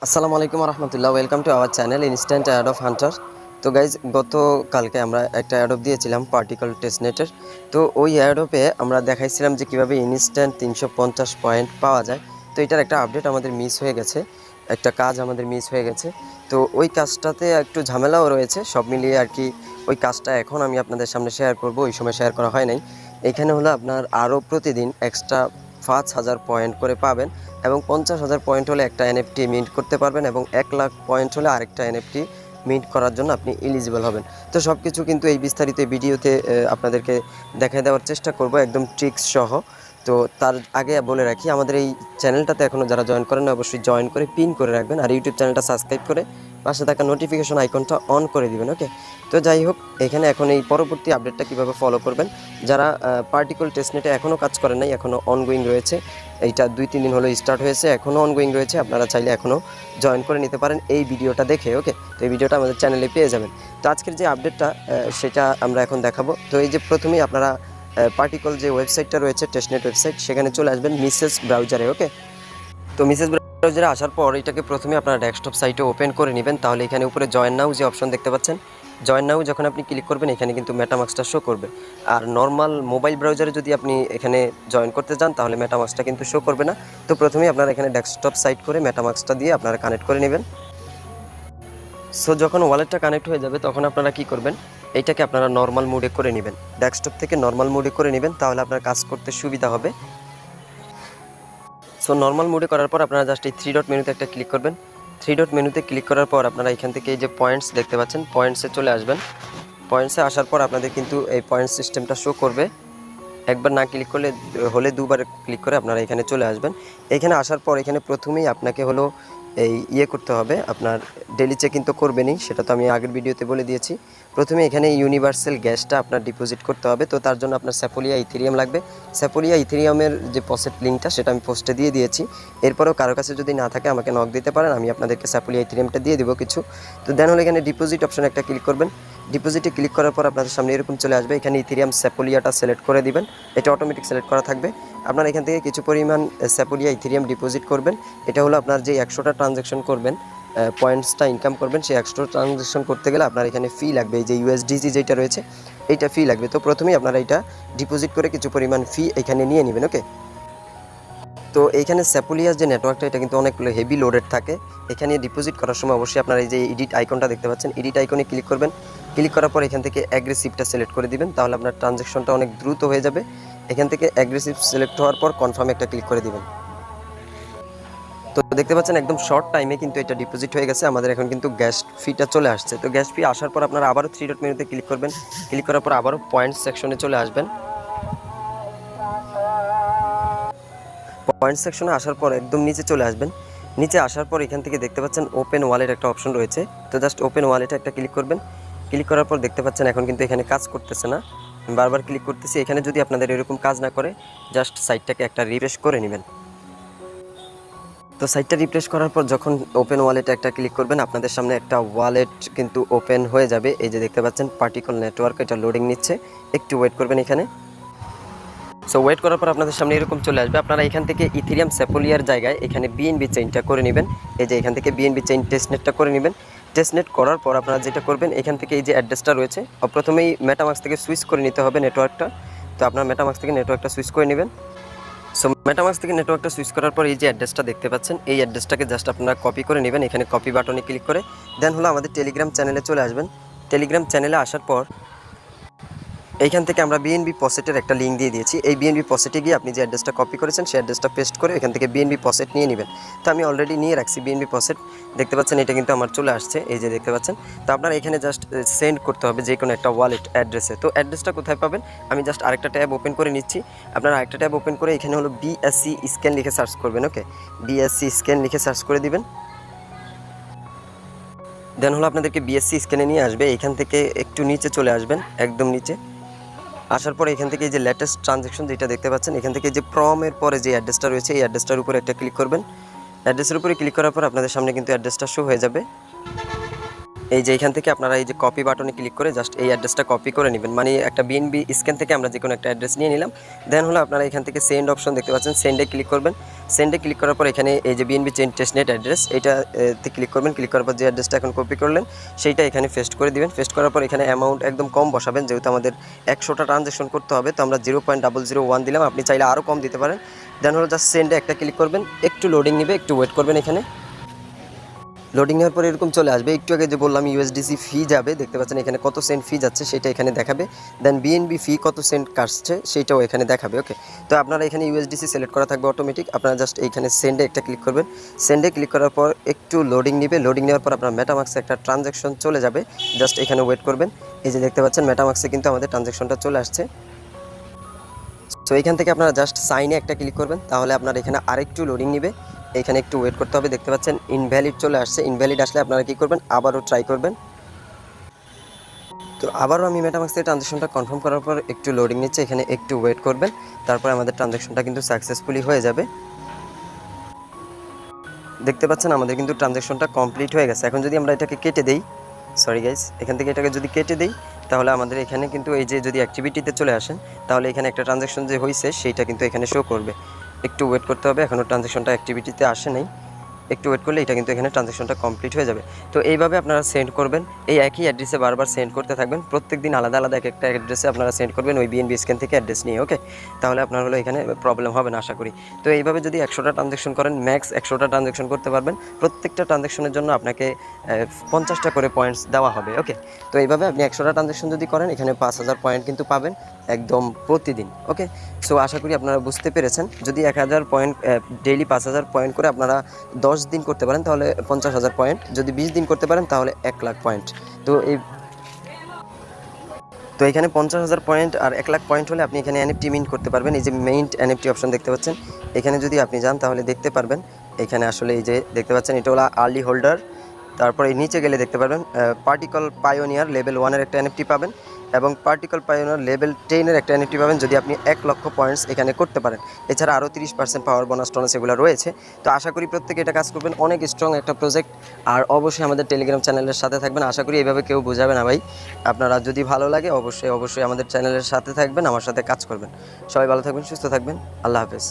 আসসালামু আলাইকুম রহমতুল্লাহ, welcome to our channel instant ad of hunter. তো গাইজ, গতকালকে আমরা একটা অ্যাডপ দিয়েছিলাম পার্টিকল টেস্টনেটের। তো ওই অ্যাডপে আমরা দেখাইছিলাম যে কীভাবে ইনস্ট্যান্ট 350 পয়েন্ট পাওয়া যায়। তো এটার একটা আপডেট আমাদের মিস হয়ে গেছে, একটা কাজ আমাদের মিস হয়ে গেছে। তো ওই কাজটাতে একটু ঝামেলাও রয়েছে, সব মিলিয়ে আর কি। ওই কাজটা এখন আমি আপনাদের সামনে শেয়ার করব, ওই সময় শেয়ার করা হয় নাই। এখানে হলো আপনার আরও প্রতিদিন এক্সট্রা 5,000 পয়েন্ট করে পাবেন, এবং 50,000 পয়েন্ট হলে একটা এনএফটি মিন্ট করতে পারবেন, এবং 1,00,000 পয়েন্ট হলে আরেকটা এনএফটি মিন্ট করার জন্য আপনি এলিজিবল হবেন। তো সব কিছু কিন্তু এই বিস্তারিত ভিডিওতে আপনাদেরকে দেখায় দেওয়ার চেষ্টা করব, একদম ট্রিক্স সহ। তো তার আগে বলে রাখি, আমাদের এই চ্যানেলটাতে এখনও যারা জয়েন করেন না, অবশ্যই জয়েন করে পিন করে রাখবেন, আর ইউটিউব চ্যানেলটা সাবস্ক্রাইব করে পাশে থাকা নোটিফিকেশন আইকনটা অন করে দিবেন। ওকে, তো যাই হোক, এখানে এখন এই পরবর্তী আপডেটটা কীভাবে ফলো করবেন, যারা পার্টিকল টেস্টনেটে এখনও কাজ করেন নাই, এখনও অনগোয়িং রয়েছে, এইটা 2-3 দিন হলো স্টার্ট হয়েছে, এখনও অনগোয়িং রয়েছে, আপনারা চাইলে এখনও জয়েন করে নিতে পারেন এই ভিডিওটা দেখে। ওকে, তো এই ভিডিওটা আমাদের চ্যানেলে পেয়ে যাবেন। তো আজকের যে আপডেটটা সেটা আমরা এখন দেখাবো। তো এই যে প্রথমেই আপনারা পার্টিকল যে ওয়েবসাইটটা রয়েছে, টেস্টনেট ওয়েবসাইট, সেখানে চলে আসবেন মিসেস ব্রাউজারে। ওকে, তো মিসেস ব্রাউজারে আসার পর এটাকে প্রথমে আপনারা ডেস্কটপ সাইটে ওপেন করে নেবেন। তাহলে এখানে উপরে জয়েন নাও যে অপশন দেখতে পাচ্ছেন, জয়েন নাও যখন আপনি ক্লিক করবেন, এখানে কিন্তু মেটামাক্সটা শো করবে। আর নর্মাল মোবাইল ব্রাউজারে যদি আপনি এখানে জয়েন করতে যান, তাহলে মেটামাক্সটা কিন্তু শো করবে না। তো প্রথমেই আপনারা এখানে ডেস্কটপ সাইট করে মেটামাক্সটা দিয়ে আপনারা কানেক্ট করে নেবেন। সো যখন ওয়ালেটটা কানেক্ট হয়ে যাবে, তখন আপনারা কি করবেন, এইটাকে আপনারা নর্মাল মোডে করে নেবেন, ডেস্কটপ থেকে নর্মাল মোডে করে নেবেন, তাহলে আপনার কাজ করতে সুবিধা হবে। সো নর্মাল মোডে করার পর আপনারা জাস্ট এই 3 ডট মেনুতে একটা ক্লিক করবেন। 3 ডট মেনুতে ক্লিক করার পর আপনারা এখান থেকে এই যে পয়েন্টস দেখতে পাচ্ছেন, পয়েন্টসে চলে আসবেন। পয়েন্টসে আসার পর আপনাদের কিন্তু এই পয়েন্ট সিস্টেমটা শো করবে। একবার না ক্লিক করলে হলে দুবার ক্লিক করে আপনারা এখানে চলে আসবেন। এখানে আসার পর এখানে প্রথমেই আপনাকে হলো এই করতে হবে, আপনার ডেলি চেক ইন তো করবেনই, সেটা তো আমি আগের ভিডিওতে বলে দিয়েছি। প্রথমে এখানে ইউনিভার্সাল গ্যাসটা আপনার ডিপোজিট করতে হবে। তো তার জন্য আপনার স্যাপোলিয়া ইথেরিয়াম লাগবে। স্যাপোলিয়া ইথেরিয়ামের যে পসেট লিঙ্কটা, সেটা আমি পোস্টে দিয়ে দিয়েছি। এরপরেও কারো কাছে যদি না থাকে আমাকে নক দিতে পারেন, আমি আপনাদেরকে স্যাপোলিয়া ইথেরিয়ামটা দিয়ে দেবো কিছু। তো দেন হলে এখানে ডিপোজিট অপশনে একটা ক্লিক করবেন। ডিপোজিটে ক্লিক করার পর আপনাদের সামনে এরকম চলে আসবে, এখানে ইথেরিয়াম স্যাপোলিয়াটা সিলেক্ট করে দিবেন। এটা অটোমেটিক সিলেক্ট করা থাকবে। আপনারা এখান থেকে কিছু পরিমাণ স্যাপোলিয়া ইথেরিয়াম ডিপোজিট করবেন। এটা হলো আপনার যে 100টা ট্রানজ্যাকশন করবেন, পয়েন্টসটা ইনকাম করবেন, সেই 100 ট্রানজ্যাকশন করতে গেলে আপনার এখানে ফি লাগবে, এই যে ইউএসডিসি যেটা রয়েছে, এইটা ফি লাগবে। তো প্রথমেই আপনারা এটা ডিপোজিট করে কিছু পরিমাণ ফি এখানে নিয়ে নেবেন। ওকে, তো এইখানে স্যাপোলিয়ার যে নেটওয়ার্কটা, এটা কিন্তু অনেকগুলো হেভি লোডেড থাকে। এখানে ডিপোজিট করার সময় অবশ্যই আপনারা এই যে এডিট আইকনটা দেখতে পাচ্ছেন, এডিট আইকনে ক্লিক করবেন। ক্লিক করার পর এখান থেকে অ্যাগ্রেসিভটা সিলেক্ট করে দিবেন, তাহলে আপনার ট্রানজ্যাকশনটা অনেক দ্রুত হয়ে যাবে। এখান থেকে অ্যাগ্রেসিভ সিলেক্ট হওয়ার পর কনফার্মে একটা ক্লিক করে দিবেন। তো দেখতে পাচ্ছেন একদম শর্ট টাইমে কিন্তু এটা ডিপোজিট হয়ে গেছে। আমাদের এখন কিন্তু গ্যাস ফিটা চলে আসছে। তো গ্যাস ফি আসার পর আপনারা আবারও 3 ডট মেনুতে ক্লিক করবেন। ক্লিক করার পর আবারও পয়েন্টস সেকশনে চলে আসবেন। পয়েন্ট সেকশনে আসার পর একদম নিচে চলে আসবেন। নিচে আসার পর এখান থেকে দেখতে পাচ্ছেন ওপেন ওয়ালেট একটা অপশন রয়েছে। তো জাস্ট ওপেন ওয়ালেটে একটা ক্লিক করবেন। ক্লিক করার পর দেখতে পাচ্ছেন এখন কিন্তু এখানে কাজ করতেছে না, বারবার ক্লিক করতেছি। এখানে যদি আপনাদের এরকম কাজ না করে, জাস্ট সাইটটাকে একটা রিফ্রেশ করে নেবেন। তো সাইটটা রিফ্রেশ করার পর যখন ওপেন ওয়ালেটে একটা ক্লিক করবেন, আপনাদের সামনে একটা ওয়ালেট কিন্তু ওপেন হয়ে যাবে। এই যে দেখতে পাচ্ছেন পার্টিকল নেটওয়ার্ক, এটা লোডিং নিচ্ছে, একটু ওয়েট করবেন এখানে। সো ওয়েট করার পর আপনাদের সামনে এরকম চলে আসবে। আপনারা এখান থেকে ইথেরিয়াম স্যাপোলিয়ার জায়গায় এখানে বিএনবি চেইনটা করে নেবেন। এই যে এখান থেকে বিএনবি চেইন টেস্টনেটটা করে নেবেন। টেস্টনেট করার পর আপনারা যেটা করবেন, এখান থেকে এই যে অ্যাড্রেসটা রয়েছে, প্রথমেই মেটামাক্স থেকে সুইচ করে নিতে হবে নেটওয়ার্কটা। তো আপনার মেটামাক্স থেকে নেটওয়ার্কটা সুইচ করে নেবেন। সো মেটামাক্স থেকে নেটওয়ার্কটা সুইচ করার পর এই যে অ্যাড্রেসটা দেখতে পাচ্ছেন, এই অ্যাড্রেসটাকে জাস্ট আপনারা কপি করে নেবেন। এখানে কপি বাটনে ক্লিক করে দেন হলো আমাদের টেলিগ্রাম চ্যানেলে চলে আসবেন। টেলিগ্রাম চ্যানেলে আসার পর এইখান থেকে আমরা বিএনবি পসেটের একটা লিঙ্ক দিয়ে দিয়েছি। এই বিএনবি পসেটে গিয়ে আপনি যে অ্যাড্রেসটা কপি করেছেন, সেই অ্যাড্রেসটা পেস্ট করে এখান থেকে বিএনবি পসেট নিয়ে নেবেন। তো আমি অলরেডি নিয়ে রাখছি বিএনবি পসেট, দেখতে পাচ্ছেন এটা কিন্তু আমার চলে আসছে, এই যে দেখতে পাচ্ছেন। তো আপনারা এখানে জাস্ট সেন্ড করতে হবে যে কোনো একটা ওয়ালেট অ্যাড্রেসে। তো অ্যাড্রেসটা কোথায় পাবেন, আমি জাস্ট আরেকটা ট্যাব ওপেন করে নিচ্ছি। আপনারা আরেকটা ট্যাব ওপেন করে এখানে হলো বিএসসি স্ক্যান লিখে সার্চ করবেন। ওকে, বিএসসি স্ক্যান লিখে সার্চ করে দিবেন। দেন হলো আপনাদেরকে বিএসসি স্ক্যানে নিয়ে আসবে। এখান থেকে একটু নিচে চলে আসবেন, একদম নিচে আসার পর এখান থেকে এই যে লেটেস্ট ট্রানজ্যাকশন যেটা দেখতে পাচ্ছেন, এখান থেকে যে প্রমের পরে যে অ্যাড্রেসটা রয়েছে, এই অ্যাড্রেসটার উপরে একটা ক্লিক করবেন। অ্যাড্রেসের উপরে ক্লিক করার পর আপনাদের সামনে কিন্তু অ্যাড্রেসটা শো হয়ে যাবে। এই যে এখান থেকে আপনারা এই যে কপি বাটনে ক্লিক করে জাস্ট এই অ্যাড্রেসটা কপি করে নেবেন, মানে একটা বিএনবি স্ক্যান থেকে আমরা যে কোনো একটা অ্যাড্রেস নিয়ে নিলাম। দেন হলো আপনারা এখান থেকে সেন্ড অপশন দেখতে পাচ্ছেন, সেন্ডে ক্লিক করবেন। সেন্ডে ক্লিক করার পর এখানে এই যে বিএনবি টেস্টনেট অ্যাড্রেস এইটাতে ক্লিক করবেন। ক্লিক করার পর যে অ্যাড্রেসটা এখন কপি করলেন সেইটা এখানে পেস্ট করে দিবেন। পেস্ট করার পর এখানে অ্যামাউন্ট একদম কম বসাবেন, যেহেতু আমাদের 100টা ট্রানজ্যাকশন করতে হবে, তো আমরা 0.001 দিলাম, আপনি চাইলে আরও কম দিতে পারেন। দেন হলো জাস্ট সেন্ডে একটা ক্লিক করবেন, একটু লোডিং নেবে, একটু ওয়েট করবেন। এখানে লোডিং এর পরে এরকম চলে আসবে। একটু আগে যে বললাম ইউএসডিসি ফি যাবে, দেখতে পাচ্ছেন এখানে কত সেন্ট ফি যাচ্ছে সেটা এখানে দেখাবে। দেন বিএনবি ফি কত সেন্ট কাটছে সেটাও এখানে দেখাবে। ওকে, তো আপনারা এখানে ইউএসডিসি সিলেক্ট করা থাকবে অটোমেটিক। আপনারা জাস্ট এইখানে সেন্ডে একটা ক্লিক করবেন। সেন্ডে ক্লিক করার পর একটু লোডিং নেবে। লোডিং নেওয়ার পর আপনার মেটামাক্সে একটা ট্রানজ্যাকশন চলে যাবে, জাস্ট এখানে ওয়েট করবেন। এই যে দেখতে পাচ্ছেন মেটামাক্সে কিন্তু আমাদের ট্রানজ্যাকশনটা চলে আসছে। তো এখান থেকে আপনারা জাস্ট সাইনে একটা ক্লিক করবেন, তাহলে আপনার এখানে আরেকটু লোডিং নেবে, এখানে একটু ওয়েট করতে হবে। দেখতে পাচ্ছেন ইনভ্যালিড চলে আসছে। ইনভ্যালিড আসলে আপনারা কী করবেন, আবারও ট্রাই করবেন। তো আবারও আমি মেটামাক্স থেকে ট্রানজ্যাকশনটা কনফার্ম করার পর একটু লোডিং নিচ্ছে, এখানে একটু ওয়েট করবেন, তারপর আমাদের ট্রানজ্যাকশনটা কিন্তু সাকসেসফুলি হয়ে যাবে। দেখতে পাচ্ছেন আমাদের কিন্তু ট্রানজ্যাকশনটা কমপ্লিট হয়ে গেছে। এখন যদি আমরা এটাকে কেটে দেই, সরি গাইস, এখান থেকে এটাকে যদি কেটে দেই তাহলে আমাদের এখানে কিন্তু এই যে যদি অ্যাক্টিভিটিতে চলে আসেন তাহলে এখানে একটা ট্রানজ্যাকশন যে হয়েছে সেইটা কিন্তু এখানে শো করবে। একটু ওয়েট করতে হবে, এখনও ট্রানজ্যাকশনটা অ্যাক্টিভিটিতে আসে নাই। একটু ওয়েট করলে এটা কিন্তু এখানে ট্রানজ্যাকশনটা কমপ্লিট হয়ে যাবে। তো এইভাবে আপনারা সেন্ড করবেন, এই একই অ্যাড্রেসে বারবার সেন্ড করতে থাকবেন। প্রত্যেক দিন আলাদা আলাদা একটা অ্যাড্রেসে আপনারা সেন্ড করবেন ওই বিএনবি স্ক্যান থেকে অ্যাড্রেস নিয়ে। ওকে, তাহলে আপনার হলো এখানে প্রবলেম হবে না আশা করি। তো এইভাবে যদি 100টা ট্রানজ্যাকশন করেন, ম্যাক্স 100টা ট্রানজ্যাকশন করতে পারবেন। প্রত্যেকটা ট্রানজ্যাকশনের জন্য আপনাকে 50টা করে পয়েন্টস দেওয়া হবে। ওকে, তো এইভাবে আপনি 100টা ট্রানজ্যাকশন যদি করেন এখানে 5000 পয়েন্ট কিন্তু পাবেন একদম প্রতিদিন। ওকে, সো আশা করি আপনারা বুঝতে পেরেছেন। যদি 1000 পয়েন্ট ডেইলি 5000 পয়েন্ট করে আপনারা 10 দিন করতে পারেন তাহলে 50,000 পয়েন্ট, যদি 20 দিন করতে পারেন তাহলে 1 লাখ পয়েন্ট। তো এখানে 50,000 পয়েন্ট আর 1 লাখ পয়েন্ট হলে আপনি এখানে এনএফটি মিন্ট করতে পারবেন। এই যে মেইন্ট এনএফটি অপশন দেখতে পাচ্ছেন, এখানে যদি আপনি যান তাহলে দেখতে পারবেন এখানে আসলে এই যে দেখতে পাচ্ছেন এটা হলো আর্লি হোল্ডার। তারপরে নিচে গেলে দেখতে পারবেন পার্টিকল পায়োনিয়ার লেভেল 1-এর একটা এনএফটি পাবেন এবং পার্টিকল পায়োনিয়ার লেভেল 10-এর একটা এনএফটি পাবেন যদি আপনি 1 লক্ষ পয়েন্টস এখানে করতে পারেন। এছাড়া আরও 30% পাওয়ার বোনাস টোনাস এগুলো রয়েছে। তো আশা করি প্রত্যেকে এটা কাজ করবেন, অনেক স্ট্রং একটা প্রজেক্ট। আর অবশ্যই আমাদের টেলিগ্রাম চ্যানেলের সাথে থাকবেন। আশা করি এইভাবে কেউ বোঝাবে না ভাই। আপনারা যদি ভালো লাগে অবশ্যই আমাদের চ্যানেলের সাথে থাকবেন, আমার সাথে কাজ করবেন। সবাই ভালো থাকবেন, সুস্থ থাকবেন, আল্লাহ হাফেজ।